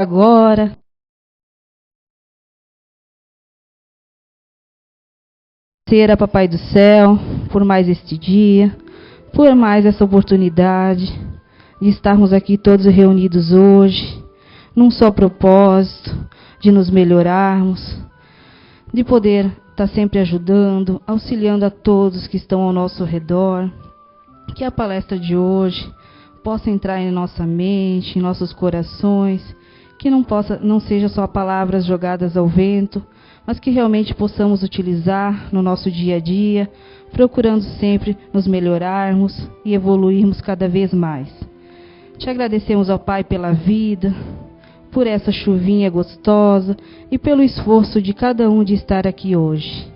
Agora, ser a Papai do Céu, por mais este dia, por mais essa oportunidade de estarmos aqui todos reunidos hoje, num só propósito, de nos melhorarmos, de poder estar sempre ajudando, auxiliando a todos que estão ao nosso redor, que a palestra de hoje possa entrar em nossa mente, em nossos corações, que não seja só palavras jogadas ao vento, mas que realmente possamos utilizar no nosso dia a dia, procurando sempre nos melhorarmos e evoluirmos cada vez mais. Te agradecemos, ó Pai, pela vida, por essa chuvinha gostosa e pelo esforço de cada um de estar aqui hoje.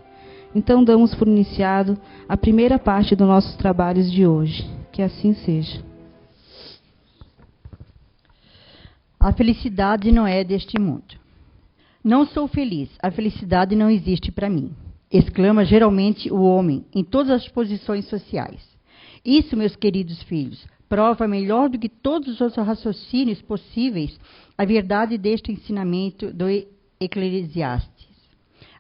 Então damos por iniciado a primeira parte dos nossos trabalhos de hoje. Que assim seja. A felicidade não é deste mundo. Não sou feliz, a felicidade não existe para mim, exclama geralmente o homem em todas as posições sociais. Isso, meus queridos filhos, prova melhor do que todos os outros raciocínios possíveis a verdade deste ensinamento do Eclesiastes.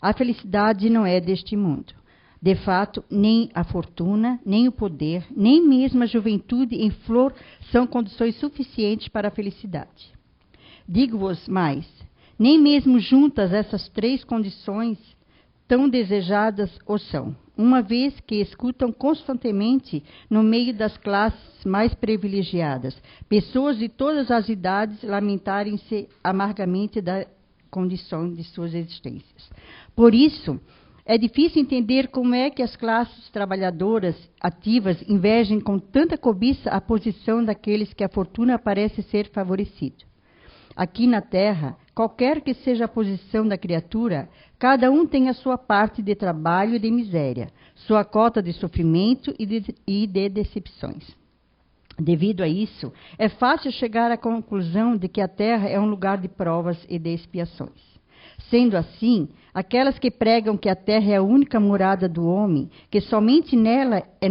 A felicidade não é deste mundo. De fato, nem a fortuna, nem o poder, nem mesmo a juventude em flor são condições suficientes para a felicidade. Digo-vos mais, nem mesmo juntas essas três condições tão desejadas o são, uma vez que escutam constantemente, no meio das classes mais privilegiadas, pessoas de todas as idades lamentarem-se amargamente da condição de suas existências. Por isso, é difícil entender como é que as classes trabalhadoras ativas invejem com tanta cobiça a posição daqueles que a fortuna parece ser favorecido. Aqui na Terra, qualquer que seja a posição da criatura, cada um tem a sua parte de trabalho e de miséria, sua cota de sofrimento e de decepções. Devido a isso, é fácil chegar à conclusão de que a Terra é um lugar de provas e de expiações. Sendo assim, aquelas que pregam que a Terra é a única morada do homem, que somente nela e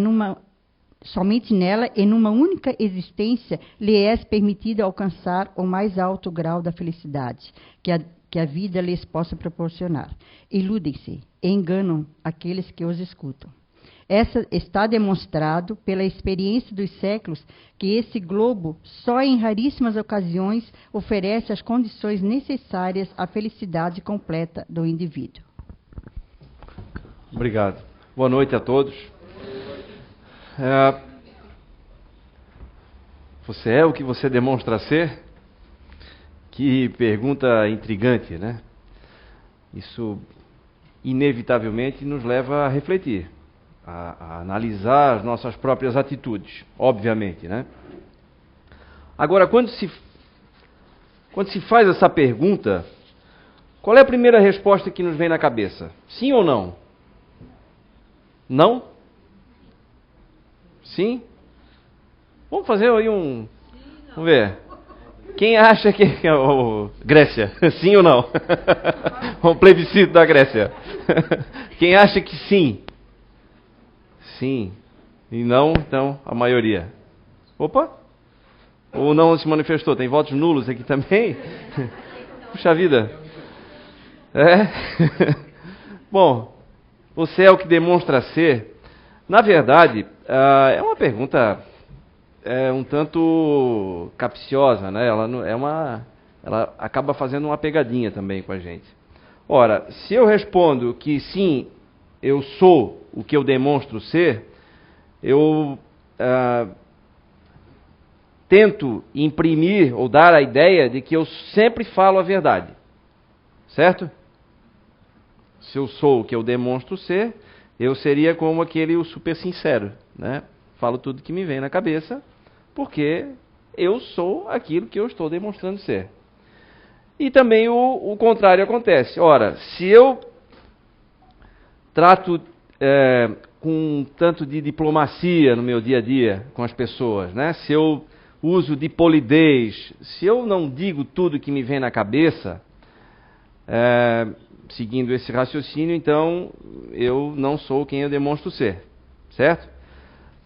numa única existência lhe é permitido alcançar o mais alto grau da felicidade que a vida lhes possa proporcionar. Iludem-se e enganam aqueles que os escutam. Essa está demonstrado pela experiência dos séculos que esse globo só em raríssimas ocasiões oferece as condições necessárias à felicidade completa do indivíduo. Obrigado. Boa noite a todos. Você é o que você demonstra ser? Que pergunta intrigante, né? Isso inevitavelmente nos leva a refletir, a analisar as nossas próprias atitudes, obviamente, né? Agora, quando se faz essa pergunta, qual é a primeira resposta que nos vem na cabeça? Sim ou não? Não? Sim? Vamos fazer aí um... Vamos ver. Quem acha que... Grécia, sim ou não? Um plebiscito da Grécia. Quem acha que sim? Sim. E não, então, a maioria. Opa! Ou não se manifestou? Tem votos nulos aqui também? Puxa vida. Bom, você é o que demonstra ser. Na verdade, é uma pergunta um tanto capciosa, né? Ela acaba fazendo uma pegadinha também com a gente. Ora, se eu respondo que sim, eu sou o que eu demonstro ser, eu tento imprimir ou dar a ideia de que eu sempre falo a verdade, certo? Se eu sou o que eu demonstro ser, eu seria como o super sincero, né? Falo tudo que me vem na cabeça, porque eu sou aquilo que eu estou demonstrando ser. E também o contrário acontece. Ora, se eu trato com um tanto de diplomacia no meu dia a dia com as pessoas, né? Se eu uso de polidez, se eu não digo tudo que me vem na cabeça, seguindo esse raciocínio, então eu não sou quem eu demonstro ser, certo?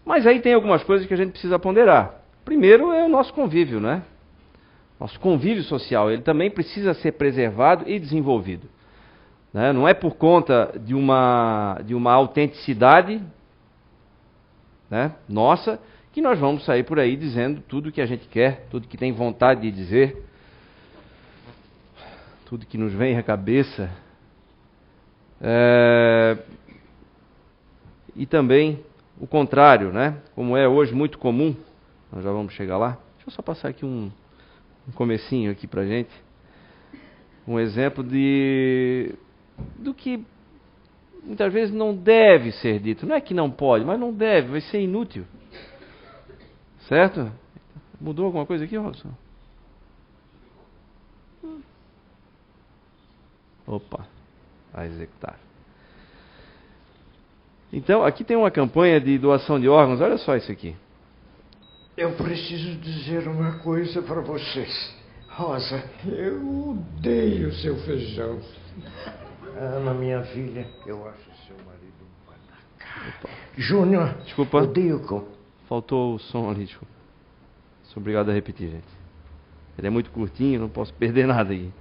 Mas aí tem algumas coisas que a gente precisa ponderar. Primeiro é o nosso convívio, né? Nosso convívio social, ele também precisa ser preservado e desenvolvido. Né? Não é por conta de uma autenticidade, né, nossa, que nós vamos sair por aí dizendo tudo que a gente quer, tudo que tem vontade de dizer, tudo que nos vem à cabeça. E também o contrário, né? Como é hoje muito comum, nós já vamos chegar lá. Deixa eu só passar aqui um comecinho aqui pra gente. Um exemplo do que muitas vezes não deve ser dito. Não é que não pode, mas não deve, vai ser inútil. Certo? Mudou alguma coisa aqui, Robson? Opa, a executar. Então, aqui tem uma campanha de doação de órgãos. Olha só isso aqui. Eu preciso dizer uma coisa para vocês. Rosa, eu odeio seu feijão. Ana, minha filha, eu acho seu marido um panaca. Júnior, desculpa. Odeio com... Faltou o som ali, desculpa. Sou obrigado a repetir, gente. Ele é muito curtinho, não posso perder nada aí.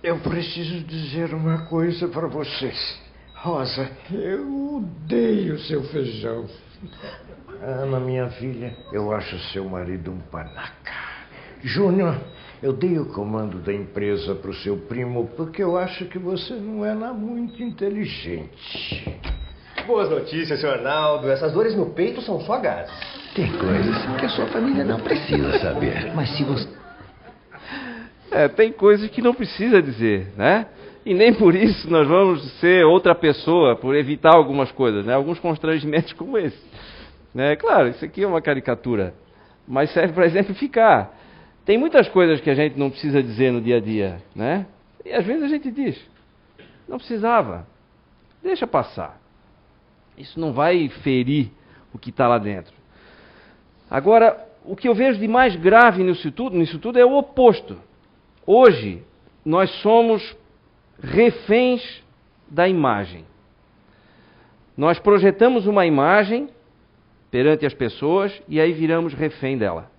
Eu preciso dizer uma coisa para vocês. Rosa, eu odeio seu feijão. Ana, minha filha, eu acho seu marido um panaca. Júnior, eu dei o comando da empresa para o seu primo porque eu acho que você não é lá muito inteligente. Boas notícias, senhor Arnaldo. Essas dores no peito são só gases. Tem coisas que a sua família não precisa saber. Mas se você... tem coisas que não precisa dizer, né? E nem por isso nós vamos ser outra pessoa, por evitar algumas coisas, né? Alguns constrangimentos como esse. Né? Claro, isso aqui é uma caricatura, mas serve para exemplificar. Tem muitas coisas que a gente não precisa dizer no dia a dia, né? E às vezes a gente diz, não precisava, deixa passar. Isso não vai ferir o que está lá dentro. Agora, o que eu vejo de mais grave nisso tudo é o oposto. Hoje, nós somos reféns da imagem. Nós projetamos uma imagem perante as pessoas e aí viramos refém dela.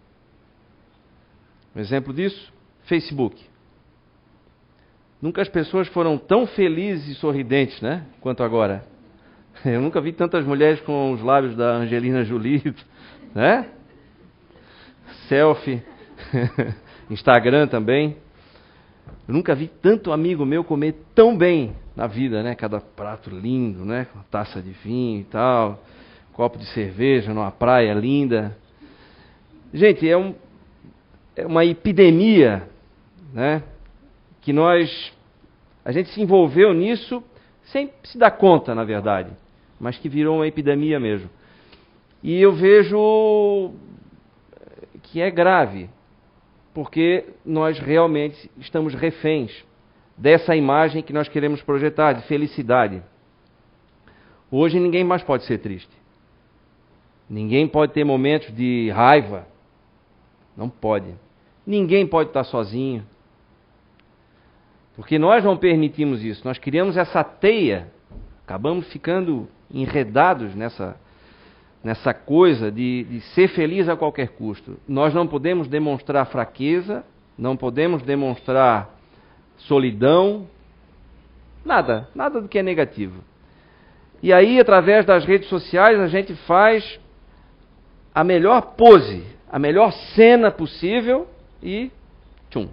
Um exemplo disso, Facebook. Nunca as pessoas foram tão felizes e sorridentes, né, quanto agora. Eu nunca vi tantas mulheres com os lábios da Angelina Jolie, né? Selfie, Instagram também. Eu nunca vi tanto amigo meu comer tão bem na vida, né? Cada prato lindo, né? Uma taça de vinho e tal, copo de cerveja numa praia linda. Gente, é uma epidemia, né? Que a gente se envolveu nisso sem se dar conta, na verdade, mas que virou uma epidemia mesmo. E eu vejo que é grave, porque nós realmente estamos reféns dessa imagem que nós queremos projetar, de felicidade. Hoje ninguém mais pode ser triste. Ninguém pode ter momentos de raiva. Não pode. Ninguém pode estar sozinho. Porque nós não permitimos isso. Nós criamos essa teia. Acabamos ficando enredados nessa coisa de ser feliz a qualquer custo. Nós não podemos demonstrar fraqueza, não podemos demonstrar solidão, nada do que é negativo. E aí, através das redes sociais, a gente faz a melhor pose, a melhor cena possível e tchum.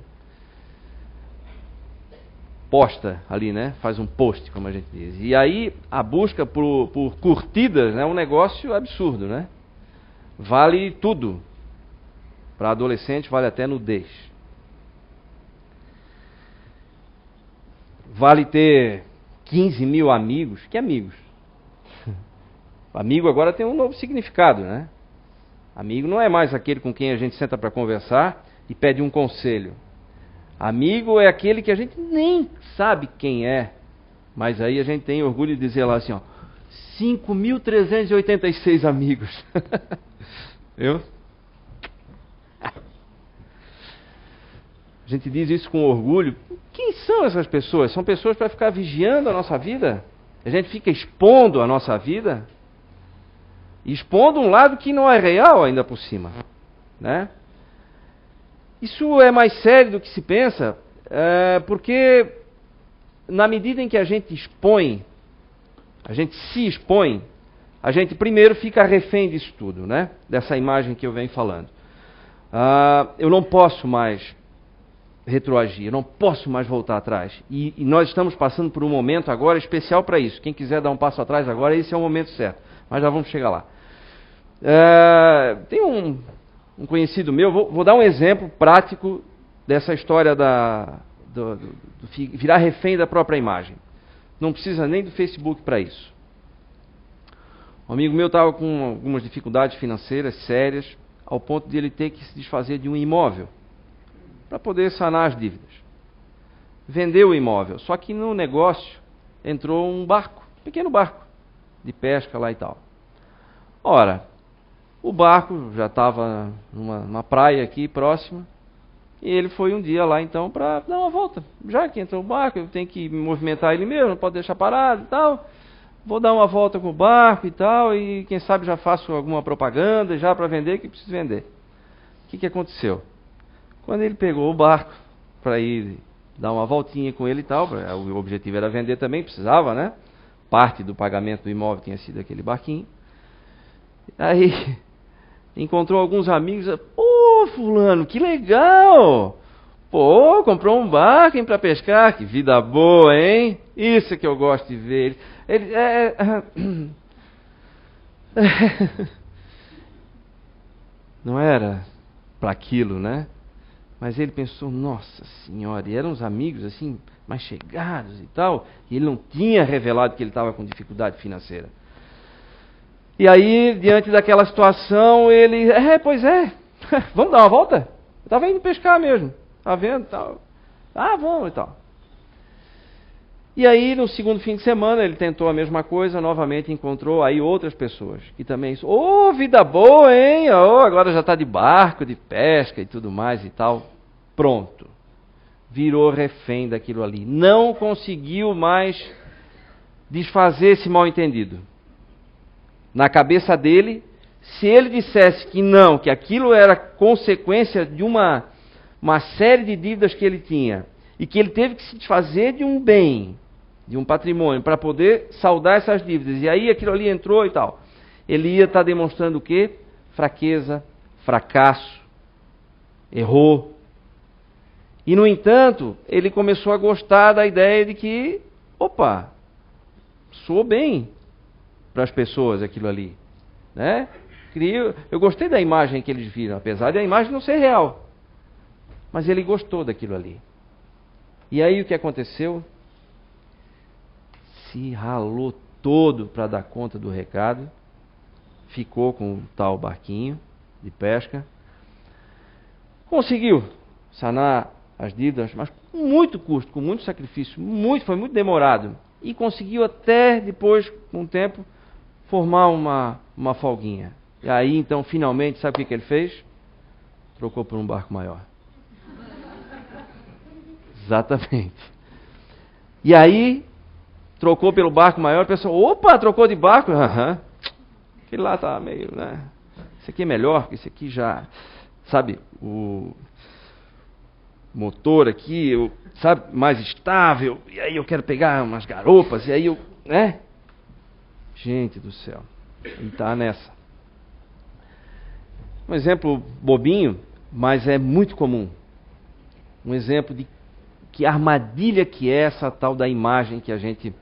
Posta ali, né? Faz um post, como a gente diz. E aí a busca por curtidas é um negócio absurdo, né? Vale tudo. Para adolescente vale até nudez. Vale ter 15 mil amigos. Que amigos? Amigo agora tem um novo significado, né? Amigo não é mais aquele com quem a gente senta para conversar e pede um conselho. Amigo é aquele que a gente nem sabe quem é, mas aí a gente tem orgulho de dizer lá assim, ó, 5.386 amigos. Viu? A gente diz isso com orgulho. Quem são essas pessoas? São pessoas para ficar vigiando a nossa vida? A gente fica expondo a nossa vida? Expondo um lado que não é real ainda por cima, né? Isso é mais sério do que se pensa, porque na medida em que a gente expõe, a gente se expõe, a gente primeiro fica refém disso tudo, né? Dessa imagem que eu venho falando. Eu não posso mais retroagir, eu não posso mais voltar atrás. E nós estamos passando por um momento agora especial para isso. Quem quiser dar um passo atrás agora, esse é o momento certo. Mas já vamos chegar lá. Tem um conhecido meu, vou dar um exemplo prático dessa história do virar refém da própria imagem. Não precisa nem do Facebook para isso. Um amigo meu estava com algumas dificuldades financeiras sérias, ao ponto de ele ter que se desfazer de um imóvel para poder sanar as dívidas. Vendeu o imóvel, só que no negócio entrou um barco, um pequeno barco de pesca lá e tal. Ora, o barco já estava numa praia aqui próxima, e ele foi um dia lá então para dar uma volta. Já que entrou o barco, eu tenho que movimentar ele mesmo, não pode deixar parado e tal. Vou dar uma volta com o barco e tal, e quem sabe já faço alguma propaganda já para vender, que preciso vender. O que aconteceu? Quando ele pegou o barco para ir dar uma voltinha com ele e tal, o objetivo era vender também, precisava, né? Parte do pagamento do imóvel tinha sido aquele barquinho. Aí encontrou alguns amigos, pô, fulano, que legal! Pô, comprou um barco para pescar, que vida boa, hein? Isso que eu gosto de ver. Ele, não era para aquilo, né? Mas ele pensou, nossa senhora, e eram uns amigos assim, mais chegados e tal, e ele não tinha revelado que ele estava com dificuldade financeira. E aí, diante daquela situação, ele, pois é, vamos dar uma volta? Eu estava indo pescar mesmo, tá vendo? Tal. Vamos e tal. E aí, no segundo fim de semana, ele tentou a mesma coisa, novamente encontrou aí outras pessoas, que também, vida boa, hein? Agora já está de barco, de pesca e tudo mais e tal. Pronto. Virou refém daquilo ali. Não conseguiu mais desfazer esse mal-entendido. Na cabeça dele, se ele dissesse que não, que aquilo era consequência de uma série de dívidas que ele tinha, e que ele teve que se desfazer de um bem, de um patrimônio, para poder saldar essas dívidas, e aí aquilo ali entrou e tal, ele ia estar demonstrando o quê? Fraqueza, fracasso, errou. E no entanto, ele começou a gostar da ideia de que, soou bem para as pessoas aquilo ali, né? Eu gostei da imagem que eles viram, apesar de a imagem não ser real, mas ele gostou daquilo ali. E aí o que aconteceu? Se ralou todo para dar conta do recado, ficou com o tal barquinho de pesca, conseguiu sanar as dívidas, mas com muito custo, com muito sacrifício, foi muito demorado, e conseguiu até depois, com o tempo, formar uma folguinha. E aí então, finalmente, sabe o que ele fez? Trocou por um barco maior. Exatamente. E aí, trocou pelo barco maior, a pessoa, trocou de barco? Aham. Aquele lá tá meio, né? Esse aqui é melhor, porque esse aqui já, sabe, o motor aqui, sabe, mais estável, e aí eu quero pegar umas garopas, e aí né? Gente do céu, ele tá nessa. Um exemplo bobinho, mas é muito comum. Um exemplo de que armadilha que é essa tal da imagem que a gente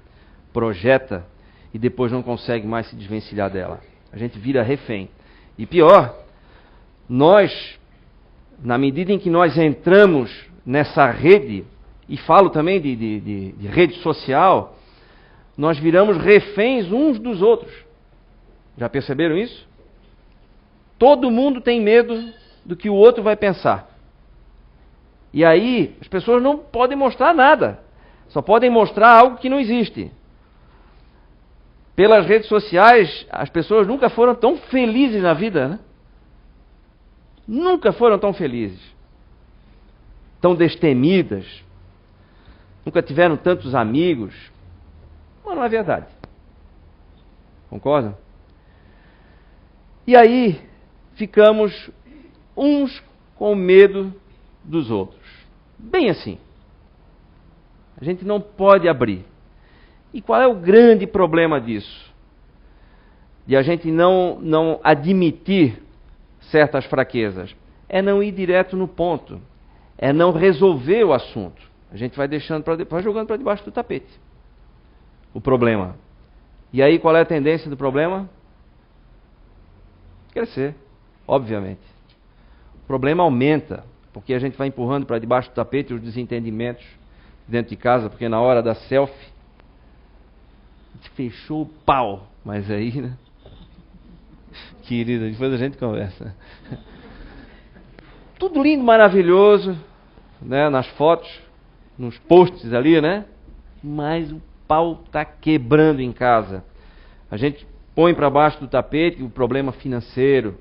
projeta e depois não consegue mais se desvencilhar dela. A gente vira refém. E pior, nós, na medida em que nós entramos nessa rede, e falo também de rede social, nós viramos reféns uns dos outros. Já perceberam isso? Todo mundo tem medo do que o outro vai pensar. E aí, as pessoas não podem mostrar nada. Só podem mostrar algo que não existe. Pelas redes sociais, as pessoas nunca foram tão felizes na vida, né? Nunca foram tão felizes. Tão destemidas. Nunca tiveram tantos amigos. Mas não é verdade. Concordam? E aí, ficamos uns com medo dos outros. Bem assim. A gente não pode abrir. E qual é o grande problema disso? De a gente não admitir certas fraquezas? É não ir direto no ponto. É não resolver o assunto. A gente vai deixando vai jogando para debaixo do tapete o problema. E aí qual é a tendência do problema? Crescer, obviamente. O problema aumenta, porque a gente vai empurrando para debaixo do tapete os desentendimentos dentro de casa, porque na hora da selfie a gente fechou o pau. Mas aí, né? Querida, depois a gente conversa. Tudo lindo, maravilhoso, né? Nas fotos, nos posts ali, né? Mas o pau está quebrando em casa. A gente põe para baixo do tapete o problema financeiro,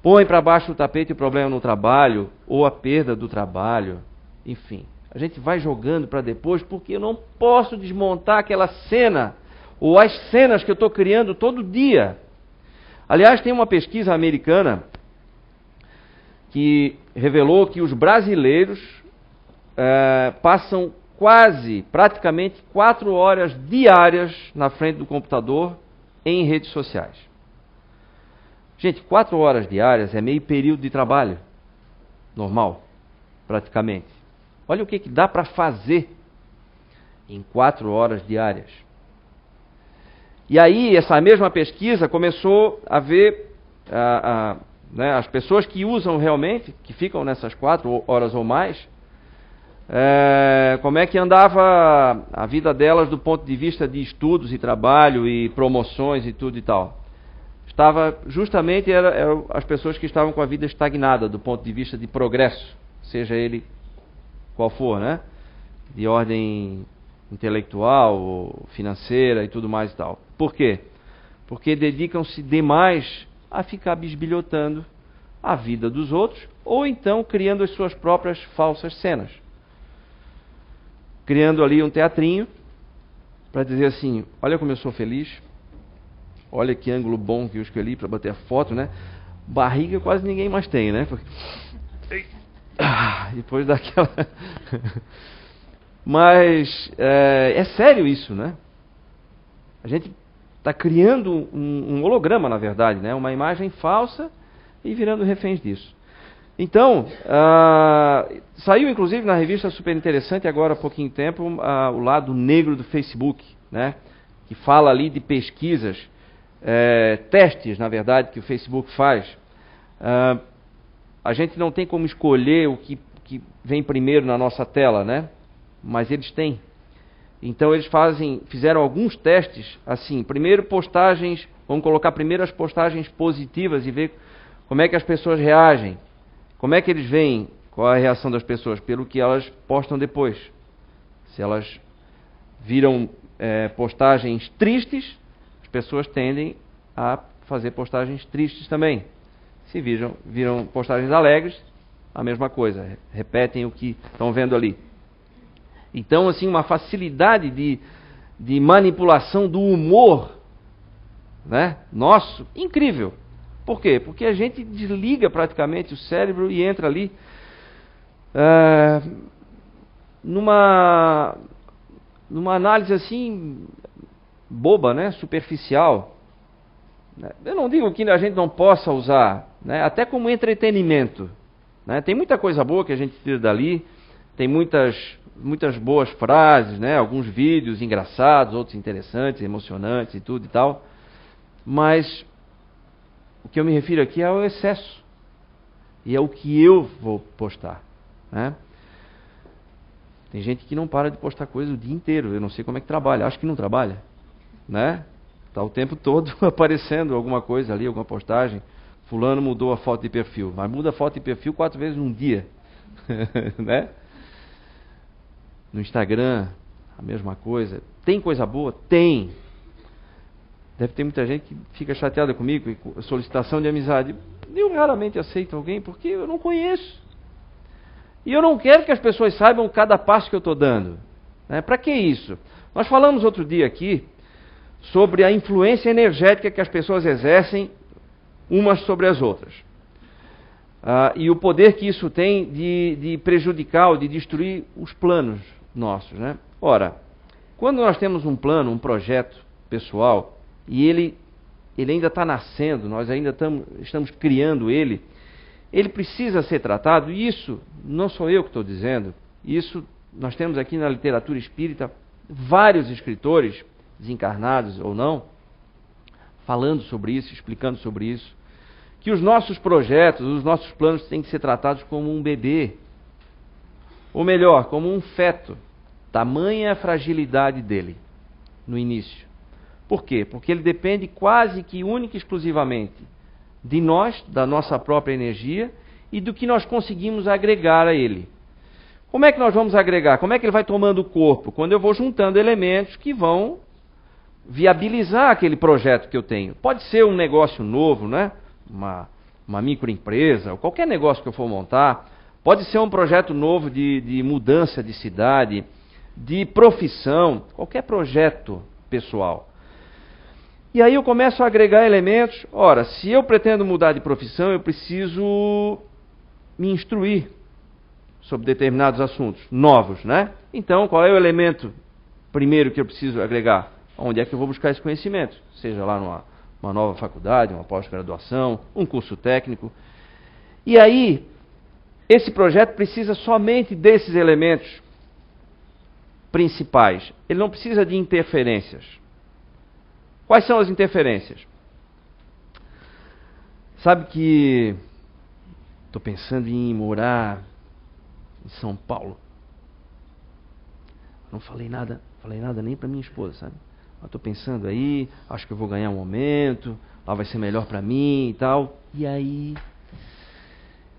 põe para baixo do tapete o problema no trabalho, ou a perda do trabalho, enfim. A gente vai jogando para depois, porque eu não posso desmontar aquela cena, ou as cenas que eu estou criando todo dia. Aliás, tem uma pesquisa americana que revelou que os brasileiros passam praticamente 4 horas diárias na frente do computador em redes sociais. Gente, 4 horas diárias é meio período de trabalho normal, praticamente. Olha o que dá para fazer em 4 horas diárias. E aí, essa mesma pesquisa começou a ver né, as pessoas que usam realmente, que ficam nessas 4 horas ou mais, como é que andava a vida delas do ponto de vista de estudos e trabalho e promoções e tudo e tal. Justamente eram as pessoas que estavam com a vida estagnada do ponto de vista de progresso, seja ele qual for, né? De ordem intelectual, financeira e tudo mais e tal. Por quê? Porque dedicam-se demais a ficar bisbilhotando a vida dos outros, ou então criando as suas próprias falsas cenas. Criando ali um teatrinho, para dizer assim, olha como eu sou feliz, olha que ângulo bom que eu escolhi para bater a foto, né? Barriga quase ninguém mais tem, né? Depois daquela... Mas é sério isso, né? A gente está criando um holograma, na verdade, né? Uma imagem falsa e virando reféns disso. Então, saiu inclusive na revista super interessante, agora há pouquinho tempo, o lado negro do Facebook, né? Que fala ali de pesquisas, testes, na verdade, que o Facebook faz. A gente não tem como escolher o que vem primeiro na nossa tela, né? Mas eles têm. Então eles fizeram alguns testes, assim, primeiro postagens, vamos colocar primeiro as postagens positivas e ver como é que as pessoas reagem. Como é que eles veem qual é a reação das pessoas? Pelo que elas postam depois. Se elas viram postagens tristes, as pessoas tendem a fazer postagens tristes também. Se viram postagens alegres, a mesma coisa. Repetem o que estão vendo ali. Então, assim, uma facilidade de manipulação do humor, né, nosso, incrível. Por quê? Porque a gente desliga praticamente o cérebro e entra ali numa análise assim boba, né, superficial. Eu não digo que a gente não possa usar, né, até como entretenimento, né. Tem muita coisa boa que a gente tira dali, tem muitas boas frases, né, alguns vídeos engraçados, outros interessantes, emocionantes e tudo e tal, mas o que eu me refiro aqui é ao excesso. E é o que eu vou postar, né? Tem gente que não para de postar coisa o dia inteiro. Eu não sei como é que trabalha. Acho que não trabalha, né? Está o tempo todo aparecendo alguma coisa ali, alguma postagem. Fulano mudou a foto de perfil. Mas muda a foto de perfil 4 vezes num dia. Né? No Instagram, a mesma coisa. Tem coisa boa? Tem. Deve ter muita gente que fica chateada comigo, com solicitação de amizade. Eu raramente aceito alguém porque eu não conheço. E eu não quero que as pessoas saibam cada passo que eu estou dando. Né? Para que isso? Nós falamos outro dia aqui sobre a influência energética que as pessoas exercem umas sobre as outras. e o poder que isso tem de prejudicar ou de destruir os planos nossos, né? Ora, quando nós temos um plano, um projeto pessoal, e ele ainda está nascendo, nós ainda estamos criando ele precisa ser tratado, e isso não sou eu que estou dizendo, isso nós temos aqui na literatura espírita vários escritores, desencarnados ou não, falando sobre isso, explicando sobre isso, que os nossos projetos, os nossos planos têm que ser tratados como um bebê, ou melhor, como um feto, tamanha a fragilidade dele no início. Por quê? Porque ele depende quase que única e exclusivamente de nós, da nossa própria energia e do que nós conseguimos agregar a ele. Como é que nós vamos agregar? Como é que ele vai tomando corpo? Quando eu vou juntando elementos que vão viabilizar aquele projeto que eu tenho. Pode ser um negócio novo, né? Uma microempresa, ou qualquer negócio que eu for montar. Pode ser um projeto novo de mudança de cidade, de profissão, qualquer projeto pessoal. E aí eu começo a agregar elementos. Ora, se eu pretendo mudar de profissão, eu preciso me instruir sobre determinados assuntos novos, né? Então, qual é o elemento primeiro que eu preciso agregar? Onde é que eu vou buscar esse conhecimento? Seja lá numa nova faculdade, uma pós-graduação, um curso técnico. E aí, esse projeto precisa somente desses elementos principais. Ele não precisa de interferências. Quais são as interferências? Sabe que estou pensando em morar em São Paulo. Não falei nada nem para minha esposa, sabe? Estou pensando aí, acho que eu vou ganhar um aumento, lá vai ser melhor para mim e tal. E aí,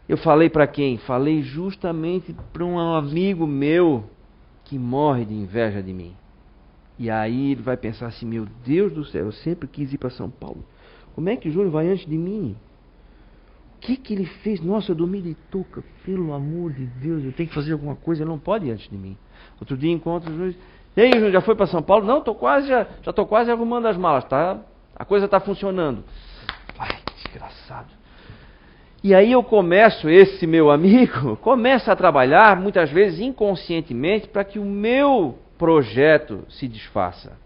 eu falei para quem? Falei justamente para um amigo meu que morre de inveja de mim. E aí ele vai pensar assim, meu Deus do céu, eu sempre quis ir para São Paulo. Como é que o Júlio vai antes de mim? O que ele fez? Nossa, eu dormi de touca. Pelo amor de Deus, eu tenho que fazer alguma coisa, ele não pode ir antes de mim. Outro dia encontro o Júlio. E aí, Júlio, já foi para São Paulo? Não, já estou quase arrumando as malas, tá? A coisa está funcionando. Ai, desgraçado. E aí esse meu amigo, começa a trabalhar, muitas vezes inconscientemente, para que o meu projeto se desfaça.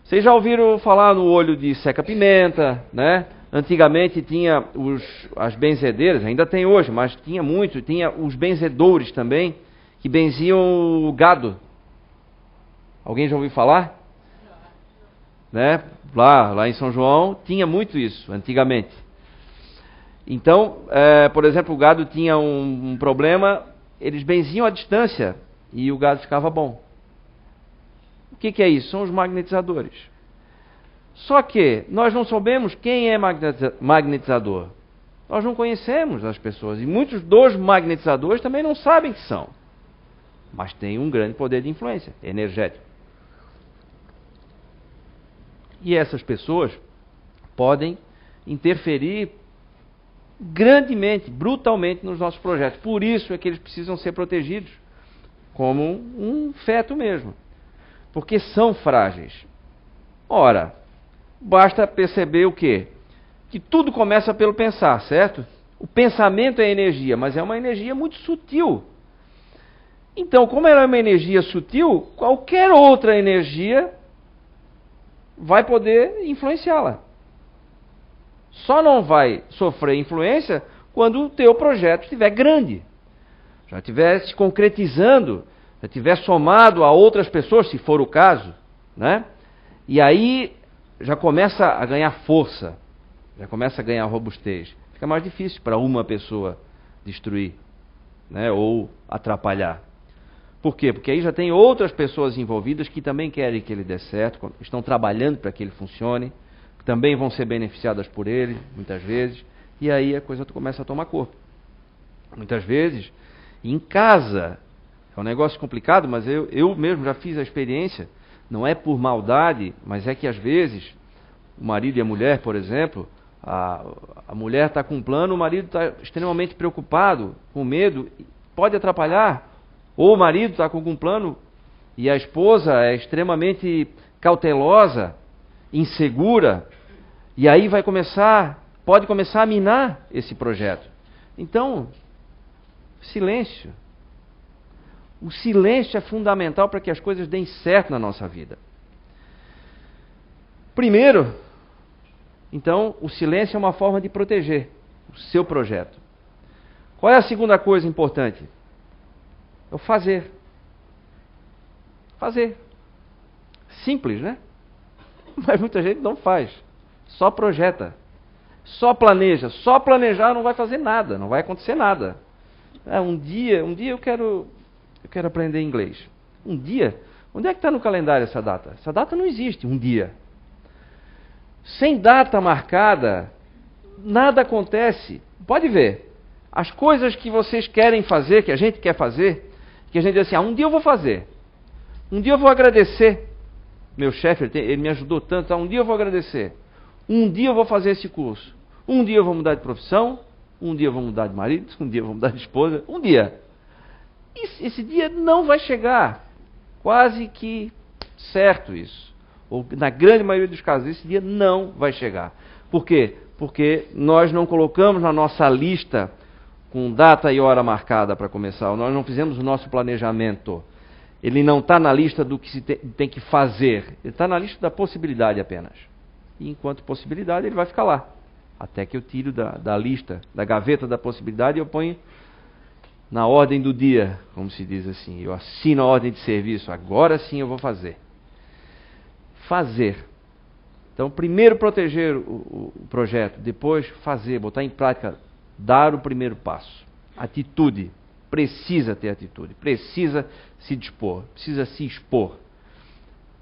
Vocês já ouviram falar no olho de seca-pimenta, né? Antigamente tinha as benzedeiras, ainda tem hoje, mas tinha os benzedores também, que benziam o gado. Alguém já ouviu falar? Né? Lá em São João tinha muito isso, antigamente. Então, por exemplo, o gado tinha um problema, eles benziam à distância e o gado ficava bom. O que é isso? São os magnetizadores. Só que nós não sabemos quem é magnetizador. Nós não conhecemos as pessoas. E muitos dos magnetizadores também não sabem que são. Mas tem um grande poder de influência energético. E essas pessoas podem interferir grandemente, brutalmente nos nossos projetos. Por isso é que eles precisam ser protegidos, como um feto mesmo. Porque são frágeis. Ora, basta perceber o quê? Que tudo começa pelo pensar, certo? O pensamento é energia, mas é uma energia muito sutil. Então, como ela é uma energia sutil, qualquer outra energia vai poder influenciá-la. Só não vai sofrer influência quando o teu projeto estiver grande. Já estiver se concretizando, já estiver somado a outras pessoas, se for o caso, né? E aí já começa a ganhar força, já começa a ganhar robustez. Fica mais difícil para uma pessoa destruir, né? Ou atrapalhar. Por quê? Porque aí já tem outras pessoas envolvidas que também querem que ele dê certo, estão trabalhando para que ele funcione, também vão ser beneficiadas por ele, muitas vezes, e aí a coisa começa a tomar corpo. Muitas vezes, em casa, é um negócio complicado, mas eu mesmo já fiz a experiência, não é por maldade, mas é que às vezes, o marido e a mulher, por exemplo, a mulher está com um plano, o marido está extremamente preocupado, com medo, pode atrapalhar. Ou o marido está com algum plano e a esposa é extremamente cautelosa, insegura, e aí pode começar a minar esse projeto. Então, silêncio. O silêncio é fundamental para que as coisas deem certo na nossa vida. Primeiro, então, o silêncio é uma forma de proteger o seu projeto. Qual é a segunda coisa importante? É o fazer. Fazer. Simples, né? Mas muita gente não faz. Só projeta. Só planeja. Só planejar não vai fazer nada. Não vai acontecer nada. Um dia eu quero aprender inglês. Um dia? Onde é que está no calendário essa data? Essa data não existe. Um dia. Sem data marcada, nada acontece. Pode ver. As coisas que vocês querem fazer, que a gente quer fazer, que a gente diz assim, um dia eu vou fazer. Um dia eu vou agradecer. Meu chefe, ele me ajudou tanto, um dia eu vou agradecer. Um dia eu vou fazer esse curso. Um dia eu vou mudar de profissão. Um dia eu vou mudar de marido. Um dia eu vou mudar de esposa. Um dia. Esse dia não vai chegar. Quase que certo isso. Ou na grande maioria dos casos, esse dia não vai chegar. Por quê? Porque nós não colocamos na nossa lista com data e hora marcada para começar. Nós não fizemos o nosso planejamento. Ele não está na lista do que se tem que fazer. Ele está na lista da possibilidade apenas. E enquanto possibilidade, ele vai ficar lá. Até que eu tiro da lista, da gaveta da possibilidade, e eu ponho na ordem do dia, como se diz assim. Eu assino a ordem de serviço. Agora sim eu vou fazer. Fazer. Então, primeiro proteger o projeto, depois fazer, botar em prática, dar o primeiro passo. Atitude. Precisa ter atitude, precisa se dispor, precisa se expor.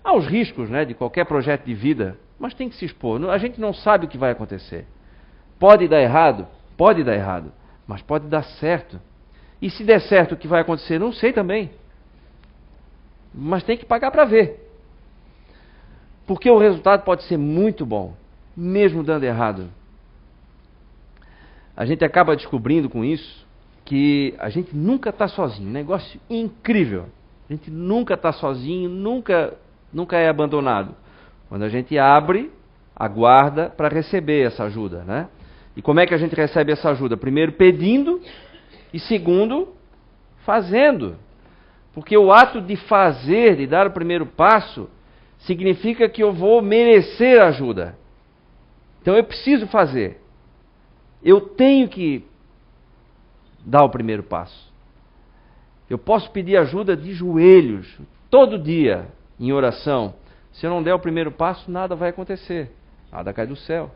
Há os riscos, né, de qualquer projeto de vida, mas tem que se expor. A gente não sabe o que vai acontecer. Pode dar errado, mas pode dar certo. E se der certo, o que vai acontecer? Não sei também. Mas tem que pagar para ver. Porque o resultado pode ser muito bom, mesmo dando errado. A gente acaba descobrindo com isso que a gente nunca está sozinho. Negócio incrível. A gente nunca está sozinho, nunca é abandonado. Quando a gente abre, aguarda para receber essa ajuda, né? E como é que a gente recebe essa ajuda? Primeiro, pedindo, e segundo, fazendo. Porque o ato de fazer, de dar o primeiro passo, significa que eu vou merecer ajuda. Então eu preciso fazer. Eu tenho que dar o primeiro passo. Eu posso pedir ajuda de joelhos, todo dia, em oração. Se eu não der o primeiro passo, nada vai acontecer. Nada cai do céu.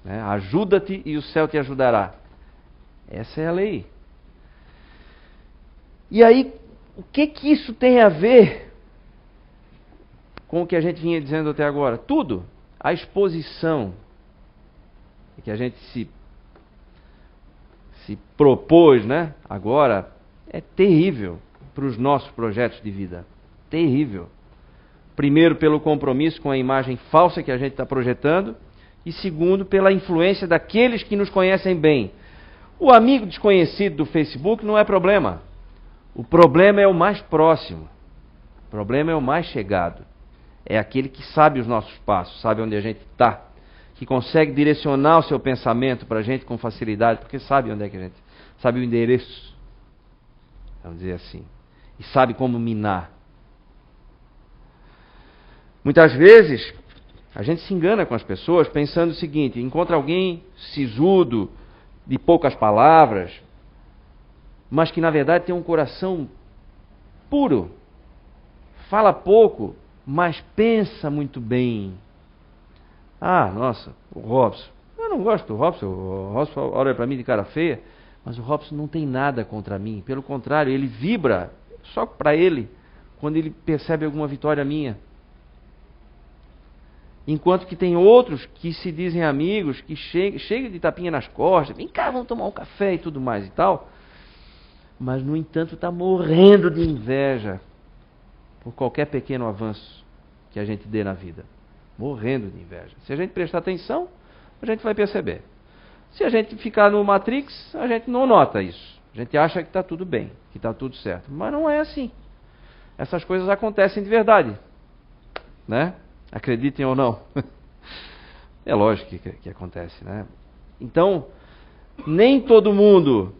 Né? Ajuda-te e o céu te ajudará. Essa é a lei. E aí, o que isso tem a ver com o que a gente vinha dizendo até agora? Tudo. A exposição que a gente se propôs, né? Agora, é terrível para os nossos projetos de vida. Terrível. Primeiro, pelo compromisso com a imagem falsa que a gente está projetando. E segundo, pela influência daqueles que nos conhecem bem. O amigo desconhecido do Facebook não é problema. O problema é o mais próximo. O problema é o mais chegado. É aquele que sabe os nossos passos, sabe onde a gente está. Que consegue direcionar o seu pensamento para a gente com facilidade, porque sabe onde é que a gente... Sabe o endereço. Vamos dizer assim. E sabe como minar. Muitas vezes, a gente se engana com as pessoas pensando o seguinte: encontra alguém sisudo, de poucas palavras, mas que na verdade tem um coração puro. Fala pouco, mas pensa muito bem. Ah, nossa, o Robson. Eu não gosto do Robson. O Robson olha para mim de cara feia, mas o Robson não tem nada contra mim. Pelo contrário, ele vibra só para ele quando ele percebe alguma vitória minha. Enquanto que tem outros que se dizem amigos, que chegam de tapinha nas costas, vem cá, vamos tomar um café e tudo mais e tal. Mas, no entanto, está morrendo de inveja por qualquer pequeno avanço que a gente dê na vida. Morrendo de inveja. Se a gente prestar atenção, a gente vai perceber. Se a gente ficar no Matrix, a gente não nota isso. A gente acha que está tudo bem, que está tudo certo. Mas não é assim. Essas coisas acontecem de verdade. Né? Acreditem ou não. É lógico que acontece, né? Então, Nem todo mundo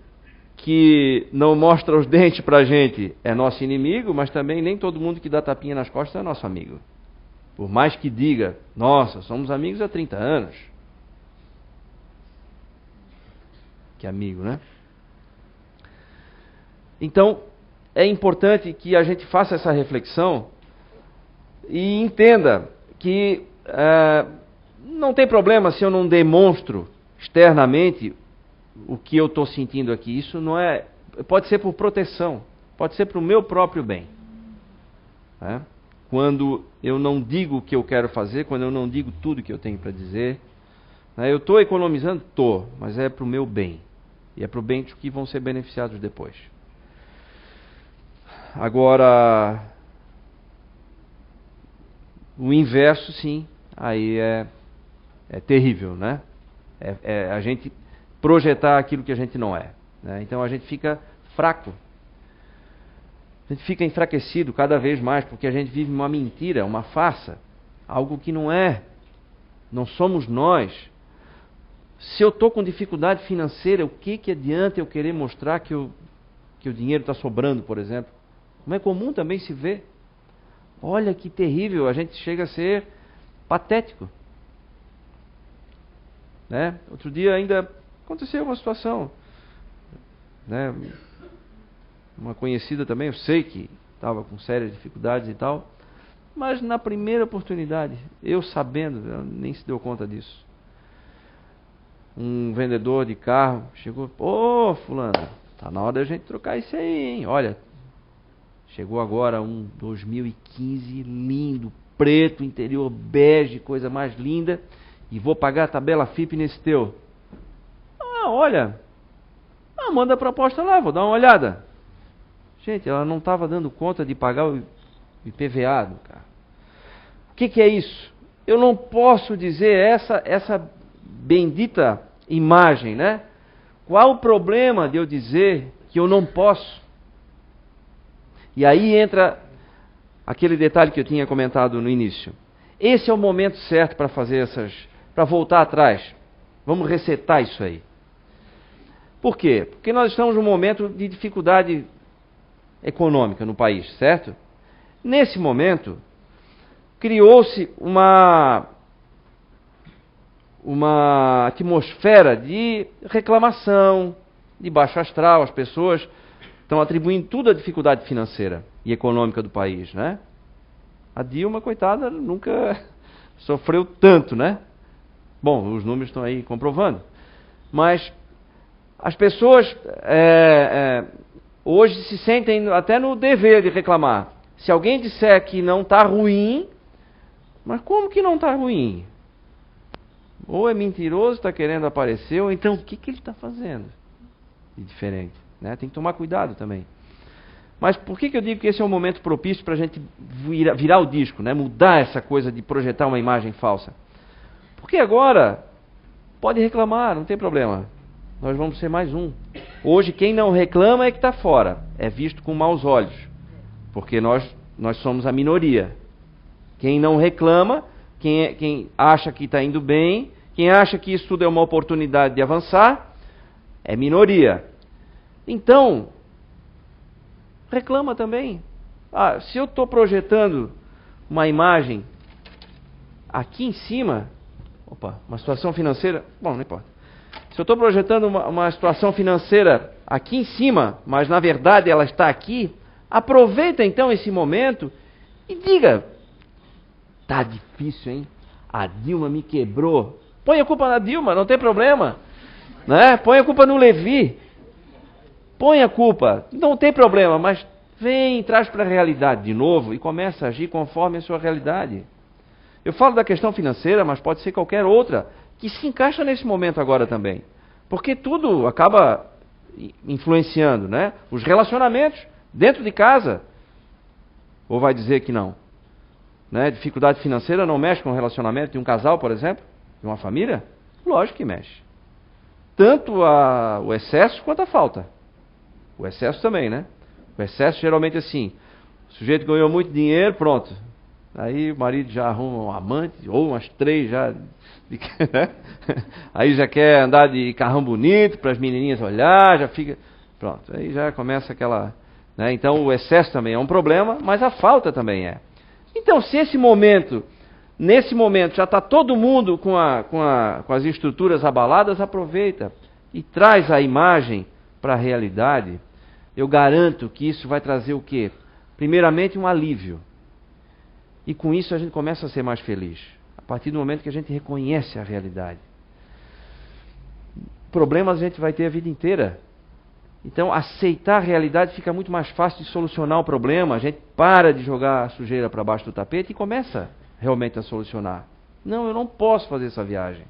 que não mostra os dentes pra gente é nosso inimigo, mas também nem todo mundo que dá tapinha nas costas é nosso amigo. Por mais que diga, nossa, somos amigos há 30 anos. Que amigo, né? Então, é importante que a gente faça essa reflexão e entenda que não tem problema se eu não demonstro externamente o que eu estou sentindo aqui. Isso não é... Pode ser por proteção, pode ser para o meu próprio bem. Né? Quando eu não digo o que eu quero fazer, quando eu não digo tudo o que eu tenho para dizer. Né? Eu estou economizando? Estou, mas é para o meu bem. E é para o bem dos que vão ser beneficiados depois. Agora, o inverso, sim, aí é terrível, né? A gente projetar aquilo que a gente não é. Né? Então a gente fica fraco. A gente fica enfraquecido cada vez mais, porque a gente vive uma mentira, uma farsa, algo que não é. Não somos nós. Se eu estou com dificuldade financeira, o que adianta eu querer mostrar que o dinheiro está sobrando, por exemplo? Como é comum também se ver. Olha que terrível, a gente chega a ser patético. Né? Outro dia ainda aconteceu uma situação. Né? Uma conhecida também, eu sei que estava com sérias dificuldades e tal, mas na primeira oportunidade, eu sabendo, ela nem se deu conta disso. Um vendedor de carro chegou, ô fulano, tá na hora da gente trocar isso aí, hein? Olha, chegou agora um 2015 lindo, preto, interior bege, coisa mais linda, e vou pagar a tabela FIP nesse teu. Ah, olha, manda a proposta lá, vou dar uma olhada. Gente, ela não estava dando conta de pagar o IPVA do carro. O que é isso? Eu não posso dizer essa bendita imagem, né? Qual o problema de eu dizer que eu não posso? E aí entra aquele detalhe que eu tinha comentado no início. Esse é o momento certo para fazer para voltar atrás. Vamos resetar isso aí. Por quê? Porque nós estamos num momento de dificuldade econômica no país, certo? Nesse momento, criou-se uma atmosfera de reclamação, de baixo astral. As pessoas estão atribuindo tudo à dificuldade financeira e econômica do país, né? A Dilma, coitada, nunca sofreu tanto, né? Bom, os números estão aí comprovando. Mas as pessoas hoje se sentem até no dever de reclamar. Se alguém disser que não está ruim, mas como que não está ruim? Ou é mentiroso, está querendo aparecer, ou então o que ele está fazendo de diferente? Né? Tem que tomar cuidado também. Mas por que eu digo que esse é um momento propício para a gente virar o disco, né? Mudar essa coisa de projetar uma imagem falsa? Porque agora pode reclamar, não tem problema. Nós vamos ser mais um. Hoje quem não reclama é que está fora. É visto com maus olhos. Porque nós somos a minoria. Quem não reclama, quem acha que está indo bem, quem acha que isso tudo é uma oportunidade de avançar, é minoria. Então, reclama também. Se eu estou projetando uma imagem aqui em cima, uma situação financeira, bom, não importa. Se eu estou projetando uma situação financeira aqui em cima, mas na verdade ela está aqui, aproveita então esse momento e diga, tá difícil, hein? A Dilma me quebrou. Põe a culpa na Dilma, não tem problema. Né? Põe a culpa no Levi. Põe a culpa, não tem problema, mas vem, traz para a realidade de novo e começa a agir conforme a sua realidade. Eu falo da questão financeira, mas pode ser qualquer outra que se encaixa nesse momento agora também. Porque tudo acaba influenciando, né? Os relacionamentos dentro de casa. Ou vai dizer que não? Né? Dificuldade financeira não mexe com o relacionamento de um casal, por exemplo? De uma família? Lógico que mexe. Tanto o excesso quanto a falta. O excesso também, né? O excesso geralmente assim, o sujeito ganhou muito dinheiro, pronto. Aí o marido já arruma um amante, ou umas 3 já. Aí já quer andar de carrão bonito para as menininhas olhar, já fica... Pronto, aí já começa aquela... Né? Então o excesso também é um problema, mas a falta também é. Então se nesse momento já está todo mundo com as estruturas abaladas, aproveita e traz a imagem para a realidade. Eu garanto que isso vai trazer o quê? Primeiramente um alívio. E com isso a gente começa a ser mais feliz. A partir do momento que a gente reconhece a realidade. Problemas a gente vai ter a vida inteira. Então aceitar a realidade fica muito mais fácil de solucionar o problema. A gente para de jogar a sujeira para baixo do tapete e começa realmente a solucionar. Não, eu não posso fazer essa viagem.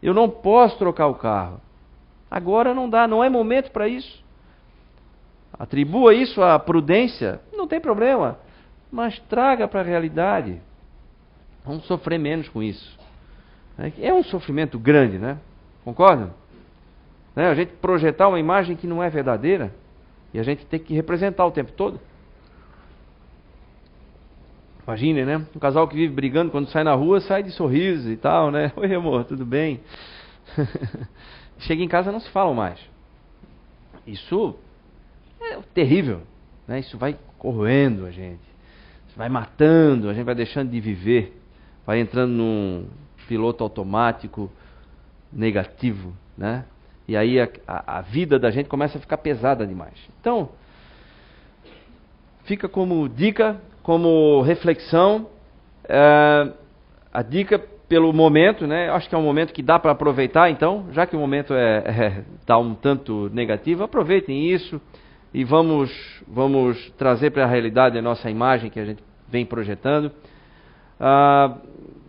Eu não posso trocar o carro. Agora não dá, não é momento para isso. Atribua isso à prudência, não tem problema. Mas traga para a realidade. Vamos sofrer menos com isso. É um sofrimento grande, né? Concordam? Né? A gente projetar uma imagem que não é verdadeira e a gente tem que representar o tempo todo. Imagine, né? Um casal que vive brigando, quando sai na rua, sai de sorriso e tal, né? Oi, amor, tudo bem? Chega em casa, não se falam mais. Isso é terrível, né? Isso vai corroendo a gente. Isso vai matando, a gente vai deixando de viver. Vai entrando num piloto automático negativo, né? E aí a vida da gente começa a ficar pesada demais. Então, fica como dica, como reflexão, a dica pelo momento, né? Acho que é um momento que dá para aproveitar, então, já que o momento está um tanto negativo, aproveitem isso e vamos trazer para a realidade a nossa imagem que a gente vem projetando.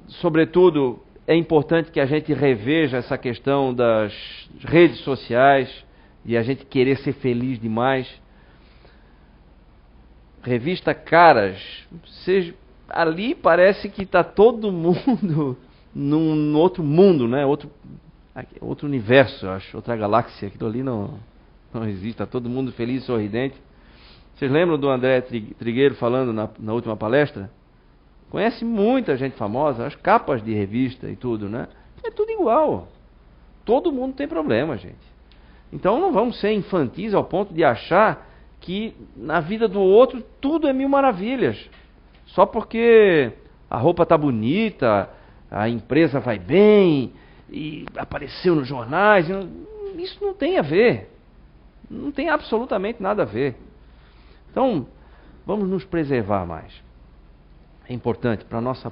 Sobretudo, é importante que a gente reveja essa questão das redes sociais e a gente querer ser feliz demais. Revista Caras, ali parece que está todo mundo num outro mundo, né? Outro universo, eu acho, outra galáxia. Aquilo ali não existe, está todo mundo feliz e sorridente. Vocês lembram do André Trigueiro falando na última palestra? Conhece muita gente famosa, as capas de revista e tudo, né? É tudo igual. Todo mundo tem problema, gente. Então não vamos ser infantis ao ponto de achar que na vida do outro tudo é mil maravilhas. Só porque a roupa está bonita, a empresa vai bem, e apareceu nos jornais. Isso não tem a ver. Não tem absolutamente nada a ver. Então, vamos nos preservar mais. É importante para a nossa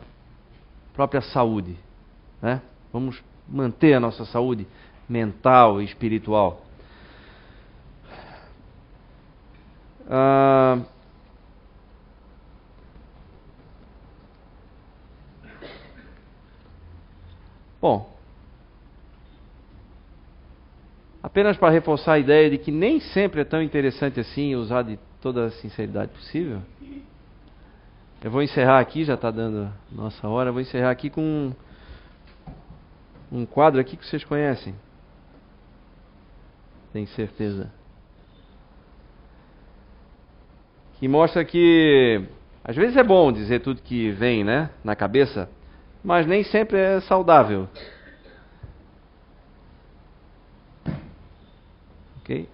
própria saúde, né? Vamos manter a nossa saúde mental e espiritual. Bom, apenas para reforçar a ideia de que nem sempre é tão interessante assim usar de toda a sinceridade possível, eu vou encerrar aqui, já está dando nossa hora, vou encerrar aqui com um quadro aqui que vocês conhecem. Tenho certeza. Que mostra que às vezes é bom dizer tudo que vem, né, na cabeça, mas nem sempre é saudável. Ok?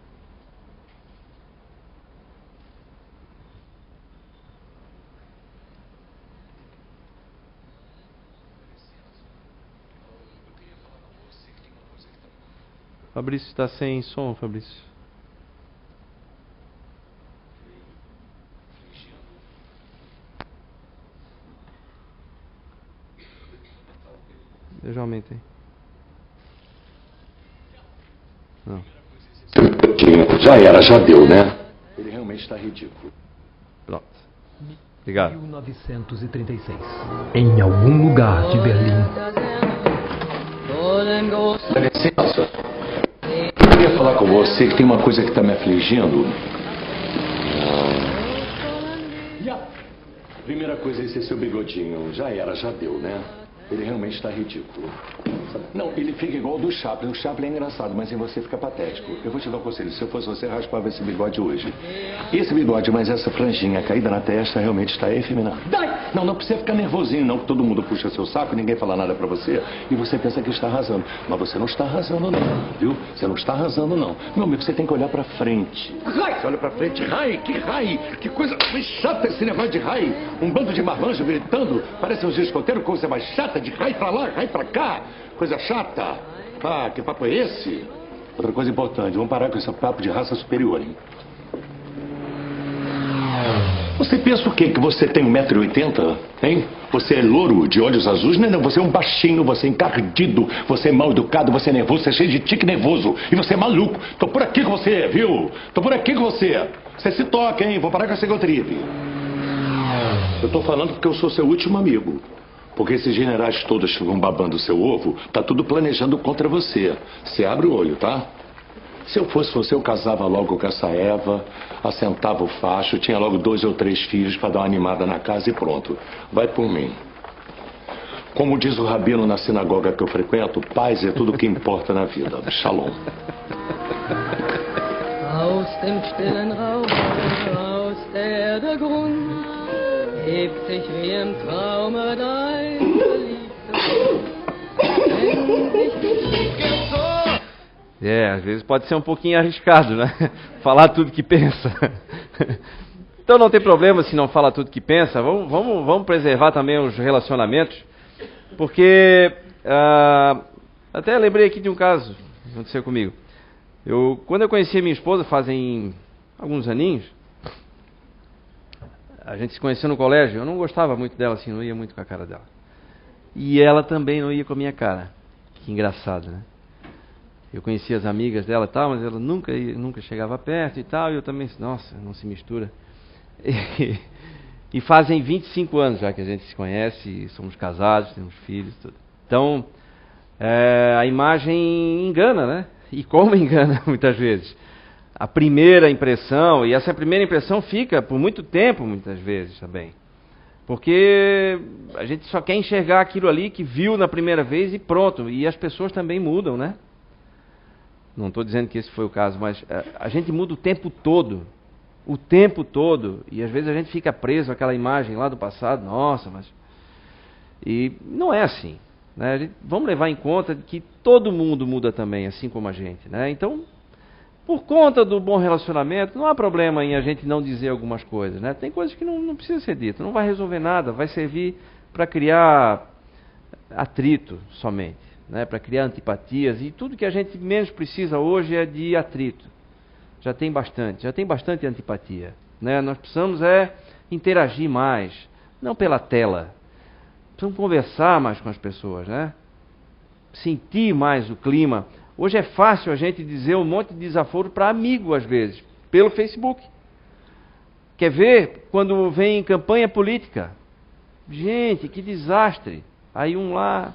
Fabrício está sem som, Fabrício. Eu já aumentei. Não. Já era, já deu, né? Ele realmente está ridículo. Pronto. Obrigado. 1936. Em algum lugar de Berlim. Licença. Eu queria falar com você que tem uma coisa que está me afligindo. Primeira coisa, esse é seu bigodinho. Já era, já deu, né? Ele realmente está ridículo. Não, ele fica igual ao do Chaplin. O Chaplin é engraçado, mas em você fica patético. Eu vou te dar um conselho. Se eu fosse você, raspava esse bigode hoje. Esse bigode, mas essa franjinha caída na testa realmente está efeminada. Não, não precisa ficar nervosinho, não, que todo mundo puxa seu saco, ninguém fala nada pra você, e você pensa que está arrasando. Mas você não está arrasando, não, viu? Você não está arrasando, não. Meu amigo, você tem que olhar pra frente. Você olha pra frente, que coisa mais chata esse negócio de rai. Um bando de marmanjos gritando, parece uns escoteiros, coisa mais chata, de rai pra lá, rai pra cá. Coisa chata. Ah, que papo é esse? Outra coisa importante, vamos parar com esse papo de raça superior, hein? Você pensa o quê? Que você tem 1,80 m, hein? Você é louro, de olhos azuis? Não, você é um baixinho, você é encardido, você é mal educado, você é nervoso, você é cheio de tique nervoso. E você é maluco. Tô por aqui com você, viu? Tô por aqui com você. Você se toca, hein? Vou parar com essa egotripe. Eu tô falando porque eu sou seu último amigo. Porque esses generais todos que ficam babando o seu ovo, tá tudo planejando contra você. Você abre o olho, tá? Se eu fosse você, eu casava logo com essa Eva, assentava o facho, tinha logo 2 ou 3 filhos para dar uma animada na casa e pronto. Vai por mim. Como diz o rabino na sinagoga que eu frequento, paz é tudo o que importa na vida. Shalom. Aus dem stillen Raum, aus der Erde Grund, hebt sich wie im Traume dein Às vezes pode ser um pouquinho arriscado, né? Falar tudo que pensa. Então não tem problema se não fala tudo que pensa. Vamos preservar também os relacionamentos. Porque até lembrei aqui de um caso que aconteceu comigo. Quando eu conheci a minha esposa, fazem alguns aninhos, a gente se conheceu no colégio. Eu não gostava muito dela, assim, não ia muito com a cara dela. E ela também não ia com a minha cara. Que engraçado, né? Eu conhecia as amigas dela e tal, mas ela nunca chegava perto e tal. E eu também, nossa, não se mistura. E fazem 25 anos já que a gente se conhece, somos casados, temos filhos, tudo. Então, a imagem engana, né? E como engana muitas vezes. A primeira impressão, e essa primeira impressão fica por muito tempo, muitas vezes também. Porque a gente só quer enxergar aquilo ali que viu na primeira vez e pronto. E as pessoas também mudam, né? Não estou dizendo que esse foi o caso, mas a gente muda o tempo todo. O tempo todo. E às vezes a gente fica preso àquela imagem lá do passado. Nossa, mas... E não é assim. Né? Vamos levar em conta que todo mundo muda também, assim como a gente. Né? Então, por conta do bom relacionamento, não há problema em a gente não dizer algumas coisas. Né? Tem coisas que não precisa ser dito. Não vai resolver nada. Vai servir para criar atrito somente. Né, para criar antipatias, e tudo que a gente menos precisa hoje é de atrito. Já tem bastante antipatia. Né? Nós precisamos interagir mais, não pela tela. Precisamos conversar mais com as pessoas, né? Sentir mais o clima. Hoje é fácil a gente dizer um monte de desaforo para amigo, às vezes, pelo Facebook. Quer ver quando vem campanha política? Gente, que desastre. Aí um lá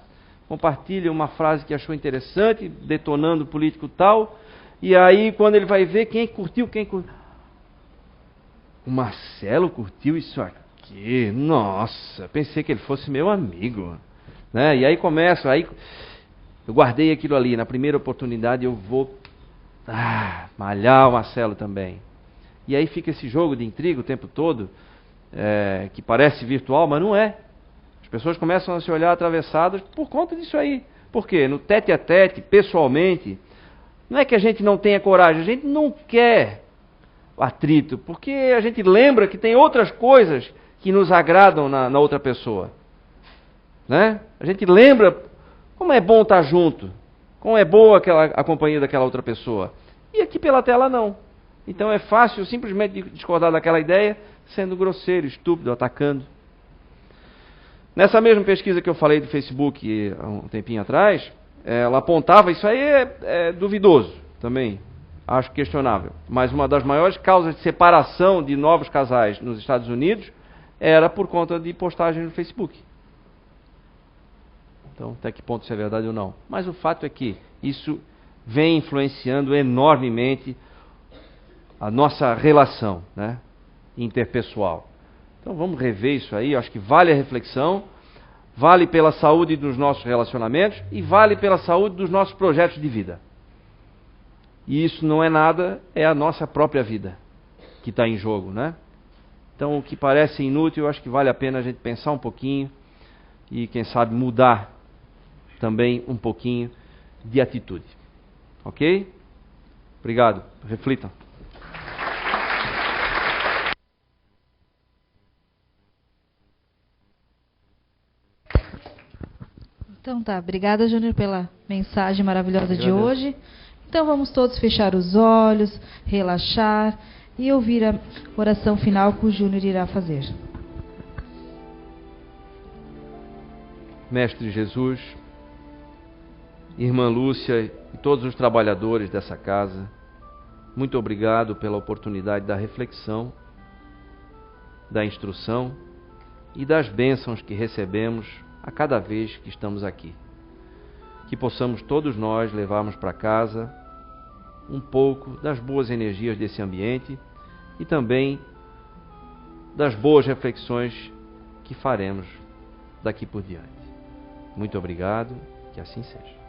compartilha uma frase que achou interessante, detonando o político tal, e aí quando ele vai ver quem curtiu. O Marcelo curtiu isso aqui, nossa, pensei que ele fosse meu amigo. Né? E aí começa, eu guardei aquilo ali, na primeira oportunidade eu vou malhar o Marcelo também. E aí fica esse jogo de intriga o tempo todo, que parece virtual, mas não é. As pessoas começam a se olhar atravessadas por conta disso aí. Por quê? No tete-a-tete, pessoalmente, não é que a gente não tenha coragem, a gente não quer atrito, porque a gente lembra que tem outras coisas que nos agradam na outra pessoa. Né? A gente lembra como é bom estar junto, como é boa a companhia daquela outra pessoa. E aqui pela tela não. Então é fácil simplesmente discordar daquela ideia, sendo grosseiro, estúpido, atacando. Nessa mesma pesquisa que eu falei do Facebook há um tempinho atrás, ela apontava, isso aí é duvidoso também, acho questionável, mas uma das maiores causas de separação de novos casais nos Estados Unidos era por conta de postagens no Facebook. Então, até que ponto isso é verdade ou não. Mas o fato é que isso vem influenciando enormemente a nossa relação, né, interpessoal. Então vamos rever isso aí, acho que vale a reflexão, vale pela saúde dos nossos relacionamentos e vale pela saúde dos nossos projetos de vida. E isso não é nada, é a nossa própria vida que está em jogo, né? Então, o que parece inútil, eu acho que vale a pena a gente pensar um pouquinho e, quem sabe, mudar também um pouquinho de atitude. Ok? Obrigado. Reflitam. Então tá, obrigada, Júnior, pela mensagem maravilhosa de hoje. Então vamos todos fechar os olhos, relaxar e ouvir a oração final que o Júnior irá fazer. Mestre Jesus, Irmã Lúcia e todos os trabalhadores dessa casa, muito obrigado pela oportunidade da reflexão, da instrução e das bênçãos que recebemos a cada vez que estamos aqui. Que possamos todos nós levarmos para casa um pouco das boas energias desse ambiente e também das boas reflexões que faremos daqui por diante. Muito obrigado, que assim seja.